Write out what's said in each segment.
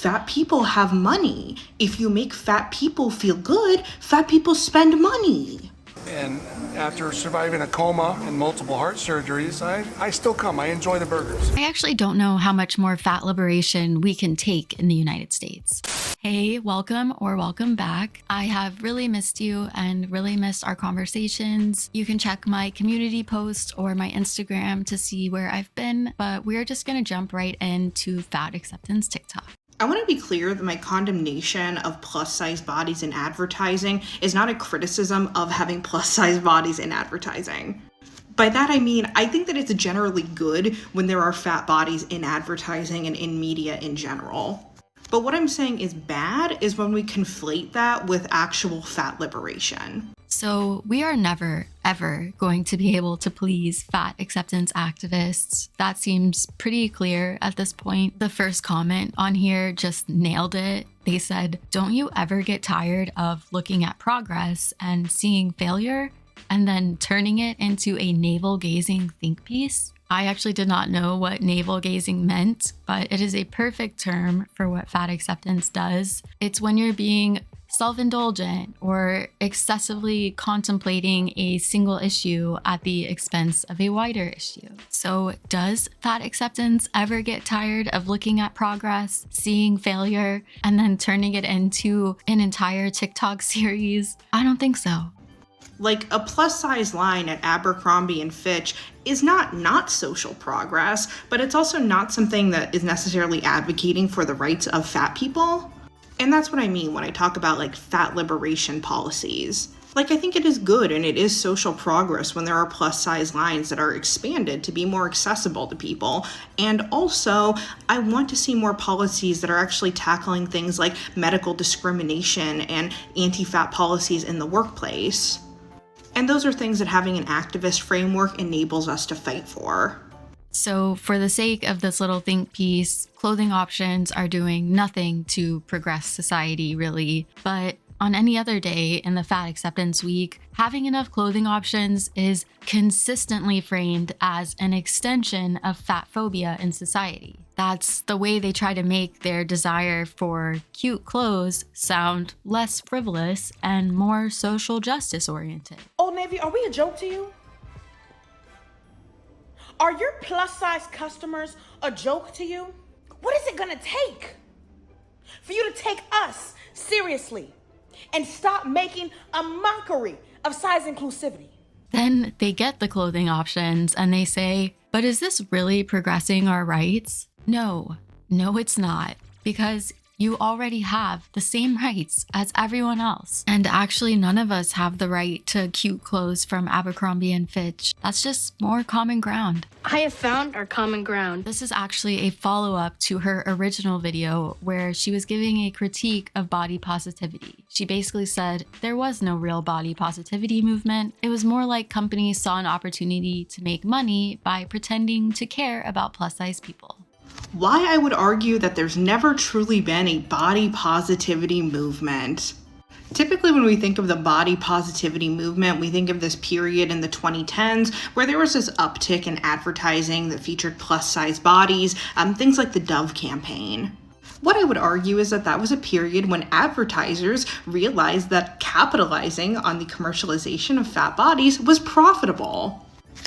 fat people have money. If you make fat people feel good, fat people spend money. And after surviving a coma and multiple heart surgeries, I still come. I enjoy the burgers. I actually don't know how much more fat liberation we can take in the United States. Hey, welcome or welcome back. I have really missed you and really missed our conversations. You can check my community post or my Instagram to see where I've been, but we're just gonna jump right into fat acceptance TikTok. I want to be clear that my condemnation of plus-size bodies in advertising is not a criticism of having plus-size bodies in advertising. By that I mean, I think that it's generally good when there are fat bodies in advertising and in media in general. But what I'm saying is bad is when we conflate that with actual fat liberation. So we are never, ever going to be able to please fat acceptance activists. That seems pretty clear at this point. The first comment on here just nailed it. They said, "Don't you ever get tired of looking at progress and seeing failure and then turning it into a navel gazing think piece?" I actually did not know what navel gazing meant, but it is a perfect term for what fat acceptance does. It's when you're being self-indulgent or excessively contemplating a single issue at the expense of a wider issue. So does fat acceptance ever get tired of looking at progress, seeing failure, and then turning it into an entire TikTok series? I don't think so. Like, a plus-size line at Abercrombie and Fitch is not social progress, but it's also not something that is necessarily advocating for the rights of fat people. And that's what I mean when I talk about, like, fat liberation policies. Like, I think it is good and it is social progress when there are plus-size lines that are expanded to be more accessible to people. And also, I want to see more policies that are actually tackling things like medical discrimination and anti-fat policies in the workplace. And those are things that having an activist framework enables us to fight for. So for the sake of this little think piece, clothing options are doing nothing to progress society, really. But on any other day in the Fat Acceptance Week, having enough clothing options is consistently framed as an extension of fat phobia in society. That's the way they try to make their desire for cute clothes sound less frivolous and more social justice oriented. Old Navy, are we a joke to you? Are your plus-size customers a joke to you? What is it gonna take for you to take us seriously and stop making a mockery of size inclusivity? Then they get the clothing options and they say, but is this really progressing our rights? No, it's not, because you already have the same rights as everyone else. And actually, none of us have the right to cute clothes from Abercrombie and Fitch. That's just more common ground. I have found our common ground. This is actually a follow-up to her original video where she was giving a critique of body positivity. She basically said there was no real body positivity movement. It was more like companies saw an opportunity to make money by pretending to care about plus-size people. Why I would argue that there's never truly been a body positivity movement. Typically when we think of the body positivity movement, we think of this period in the 2010s where there was this uptick in advertising that featured plus-size bodies, things like the Dove campaign. What I would argue is that that was a period when advertisers realized that capitalizing on the commercialization of fat bodies was profitable.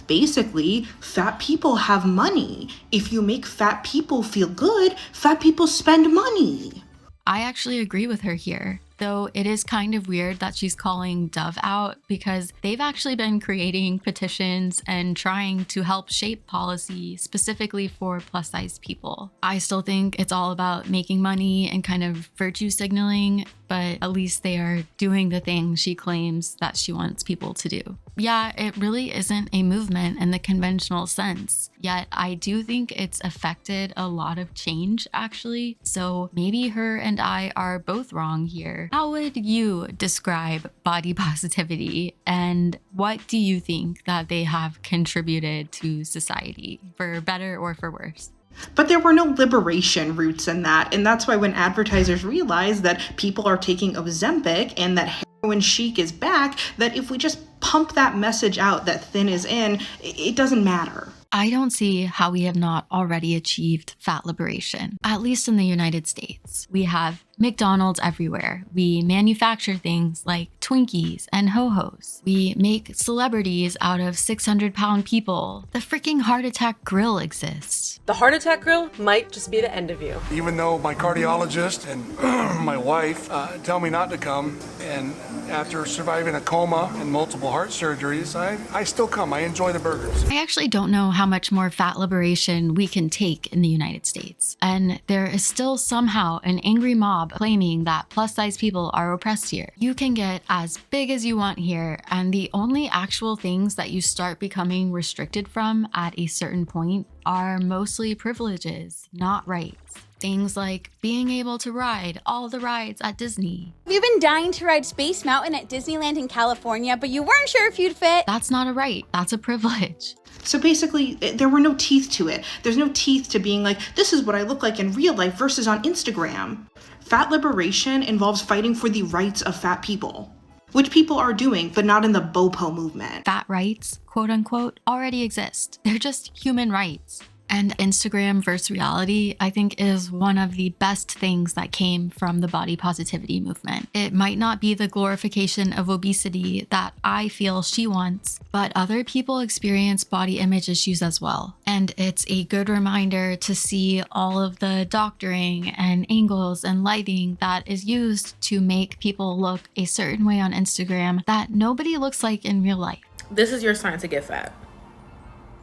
Basically, fat people have money. If you make fat people feel good, fat people spend money. I actually agree with her here, though it is kind of weird that she's calling Dove out because they've actually been creating petitions and trying to help shape policy specifically for plus-size people. I still think it's all about making money and kind of virtue signaling, but at least they are doing the thing she claims that she wants people to do. Yeah, it really isn't a movement in the conventional sense, yet I do think it's affected a lot of change, actually. So maybe her and I are both wrong here. How would you describe body positivity, and what do you think that they have contributed to society, for better or for worse? But there were no liberation roots in that, and that's why when advertisers realize that people are taking Ozempic and that heroin chic is back, that if we just pump that message out that thin is in, it doesn't matter. I don't see how we have not already achieved fat liberation, at least in the United States. We have McDonald's everywhere. We manufacture things like Twinkies and Ho-Hos. We make celebrities out of 600-pound people. The freaking heart attack grill exists. The heart attack grill might just be the end of you. Even though my cardiologist and my wife tell me not to come, and after surviving a coma and multiple heart surgeries, I still come. I enjoy the burgers. I actually don't know how much more fat liberation we can take in the United States. And there is still somehow an angry mob claiming that plus-size people are oppressed here. You can get as big as you want here, and the only actual things that you start becoming restricted from at a certain point are mostly privileges, not rights. Things like being able to ride all the rides at Disney. You've been dying to ride Space Mountain at Disneyland in California, but you weren't sure if you'd fit. That's not a right, that's a privilege. So basically, there were no teeth to it. There's no teeth to being like, this is what I look like in real life versus on Instagram. Fat liberation involves fighting for the rights of fat people, which people are doing, but not in the BoPo movement. Fat rights, quote unquote, already exist. They're just human rights. And Instagram versus reality, I think, is one of the best things that came from the body positivity movement. It might not be the glorification of obesity that I feel she wants, but other people experience body image issues as well. And it's a good reminder to see all of the doctoring and angles and lighting that is used to make people look a certain way on Instagram that nobody looks like in real life. This is your sign to get fat.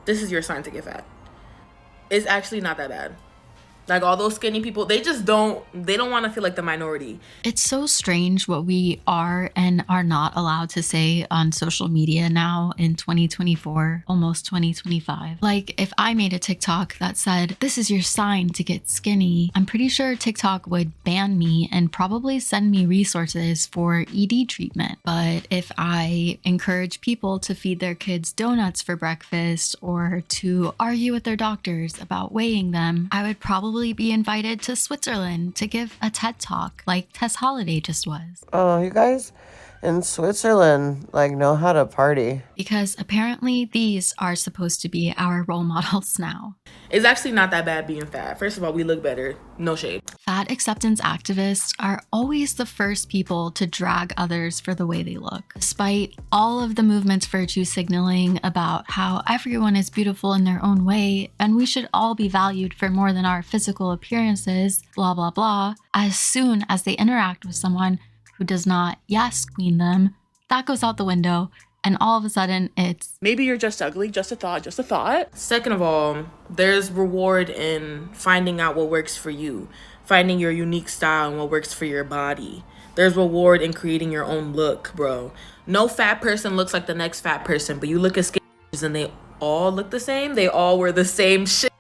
This is your sign to get fat. It's actually not that bad. Like, all those skinny people, they don't want to feel like the minority. It's so strange what we are and are not allowed to say on social media now in 2024, almost 2025. Like, if I made a TikTok that said, this is your sign to get skinny, I'm pretty sure TikTok would ban me and probably send me resources for ED treatment. But if I encourage people to feed their kids donuts for breakfast or to argue with their doctors about weighing them, I would probably be invited to Switzerland to give a TED Talk like Tess Holiday just was. Oh, you guys in Switzerland know how to party. Because apparently these are supposed to be our role models now. It's actually not that bad being fat. First of all, we look better. No shade. Fat acceptance activists are always the first people to drag others for the way they look. Despite all of the movement's virtue signaling about how everyone is beautiful in their own way and we should all be valued for more than our physical appearances, blah, blah, blah, as soon as they interact with someone who does not yes queen them, that goes out the window. And all of a sudden it's, Maybe you're just ugly, just a thought, just a thought. Second of all, there's reward in finding out what works for you, finding your unique style and what works for your body. There's reward in creating your own look, bro. No fat person looks like the next fat person, but you look at skinny and they all look the same. They all wear the same shit.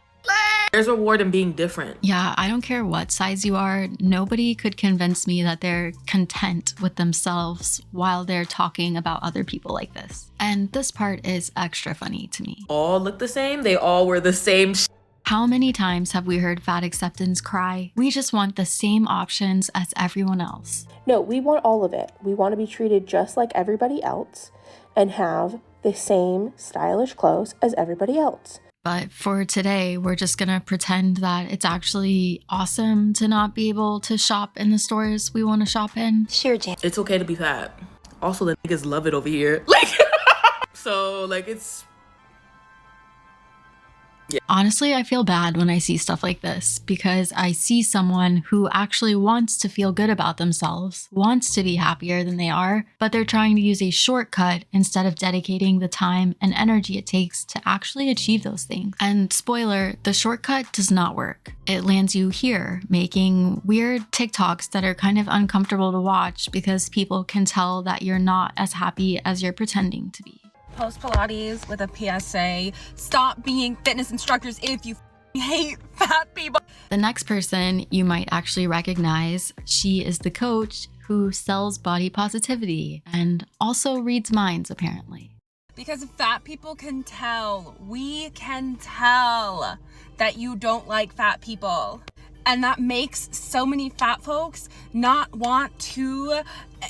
There's reward in being different. yeah, I don't care what size you are. Nobody could convince me that they're content with themselves while they're talking about other people like this. And this part is extra funny to me. All look the same. They all wear the same shit. How many times have we heard fat acceptance cry, we just want the same options as everyone else? No, we want all of it. We want to be treated just like everybody else and have the same stylish clothes as everybody else. But for today, we're just gonna pretend that it's actually awesome to not be able to shop in the stores we want to shop in. Sure, Jan. It's okay to be fat. Also, the niggas love it over here. So it's... Honestly, I feel bad when I see stuff like this because I see someone who actually wants to feel good about themselves, wants to be happier than they are, but they're trying to use a shortcut instead of dedicating the time and energy it takes to actually achieve those things. And spoiler, the shortcut does not work. It lands you here, making weird TikToks that are kind of uncomfortable to watch because people can tell that you're not as happy as you're pretending to be. Post Pilates with a PSA. Stop being fitness instructors if you hate fat people. The next person you might actually recognize, she is the coach who sells body positivity and also reads minds apparently. Because fat people can tell, we can tell that you don't like fat people. And that makes so many fat folks not want to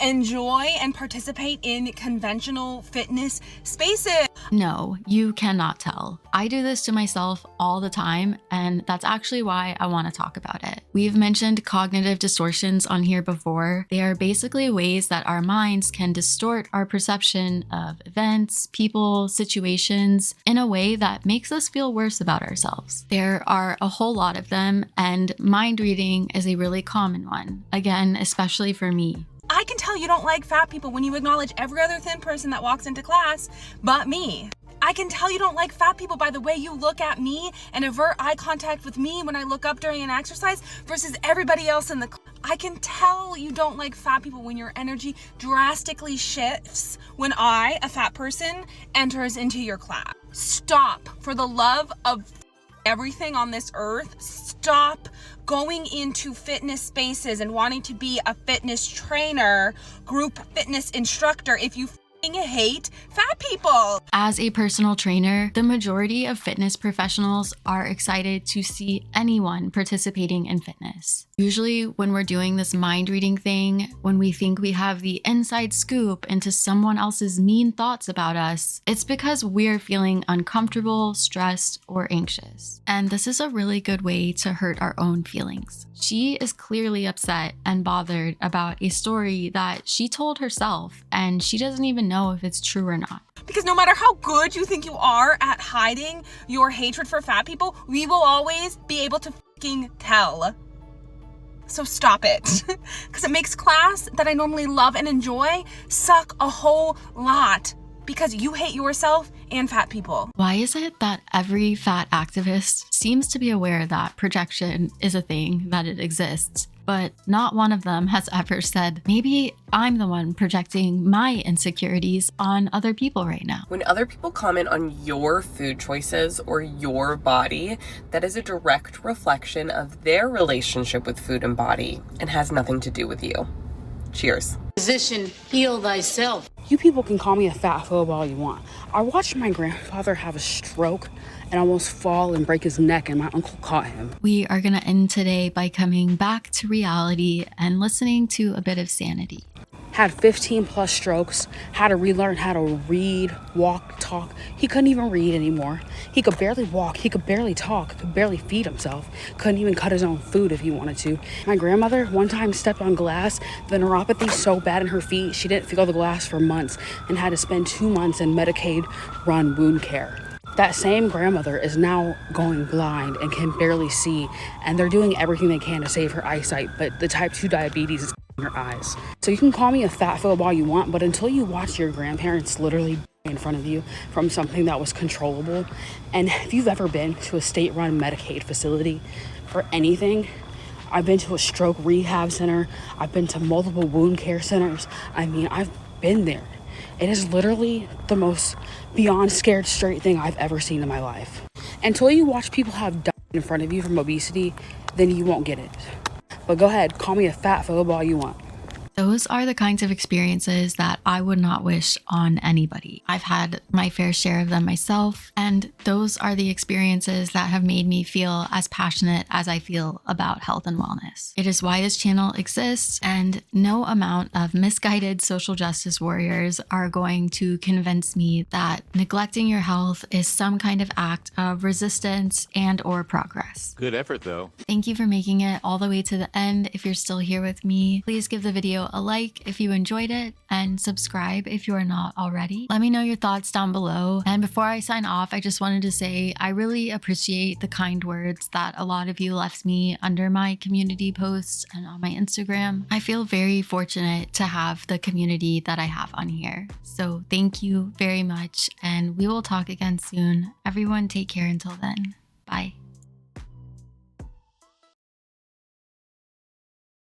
enjoy and participate in conventional fitness spaces. No, you cannot tell. I do this to myself all the time, and that's actually why I want to talk about it. We've mentioned cognitive distortions on here before. They are basically ways that our minds can distort our perception of events, people, situations in a way that makes us feel worse about ourselves. There are a whole lot of them, and mind reading is a really common one. Again, especially for me. I can tell you don't like fat people when you acknowledge every other thin person that walks into class but me. I can tell you don't like fat people by the way you look at me and avert eye contact with me when I look up during an exercise versus everybody else in the class. I can tell you don't like fat people when your energy drastically shifts when I, a fat person, enters into your class. Stop, for the love of everything on this earth, stop going into fitness spaces and wanting to be a fitness trainer, group fitness instructor if you hate fat people. As a personal trainer, the majority of fitness professionals are excited to see anyone participating in fitness. Usually when we're doing this mind reading thing, when we think we have the inside scoop into someone else's mean thoughts about us, it's because we're feeling uncomfortable, stressed, or anxious. And this is a really good way to hurt our own feelings. She is clearly upset and bothered about a story that she told herself, and she doesn't even know if it's true or not. Because no matter how good you think you are at hiding your hatred for fat people, we will always be able to fucking tell. So stop it. Because it makes class that I normally love and enjoy suck a whole lot. Because you hate yourself and fat people. Why is it that every fat activist seems to be aware that projection is a thing, that it exists, but not one of them has ever said, maybe I'm the one projecting my insecurities on other people right now? When other people comment on your food choices or your body, that is a direct reflection of their relationship with food and body and has nothing to do with you. Cheers. Physician, heal thyself. You people can call me a fat phobe all you want. I watched my grandfather have a stroke and almost fall and break his neck, and my uncle caught him. We are going to end today by coming back to reality and listening to a bit of Sanity. Had 15 plus strokes, had to relearn how to read, walk, talk. He couldn't even read anymore. He could barely walk, he could barely talk, could barely feed himself, couldn't even cut his own food if he wanted to. My grandmother one time stepped on glass, the neuropathy so bad in her feet, she didn't feel the glass for months and had to spend 2 months in Medicaid-run wound care. That same grandmother is now going blind and can barely see, and they're doing everything they can to save her eyesight, but the type 2 diabetes is in her eyes. So you can call me a fat phobe all you want, but until you watch your grandparents literally in front of you from something that was controllable, and if you've ever been to a state-run Medicaid facility for anything, I've been to a stroke rehab center, I've been to multiple wound care centers, I mean, I've been there. It is literally the most beyond scared straight thing I've ever seen in my life. Until you watch people have died in front of you from obesity, then you won't get it. But go ahead, call me a fat phobe all you want. Those are the kinds of experiences that I would not wish on anybody. I've had my fair share of them myself, and those are the experiences that have made me feel as passionate as I feel about health and wellness. It is why this channel exists, and no amount of misguided social justice warriors are going to convince me that neglecting your health is some kind of act of resistance and or progress. Good effort, though. Thank you for making it all the way to the end. If you're still here with me, please give the video a like if you enjoyed it, and subscribe if you are not already. Let me know your thoughts down below. And before I sign off, I just wanted to say I really appreciate the kind words that a lot of you left me under my community posts and on my Instagram. I feel very fortunate to have the community that I have on here. So thank you very much, and we will talk again soon. Everyone take care until then. Bye.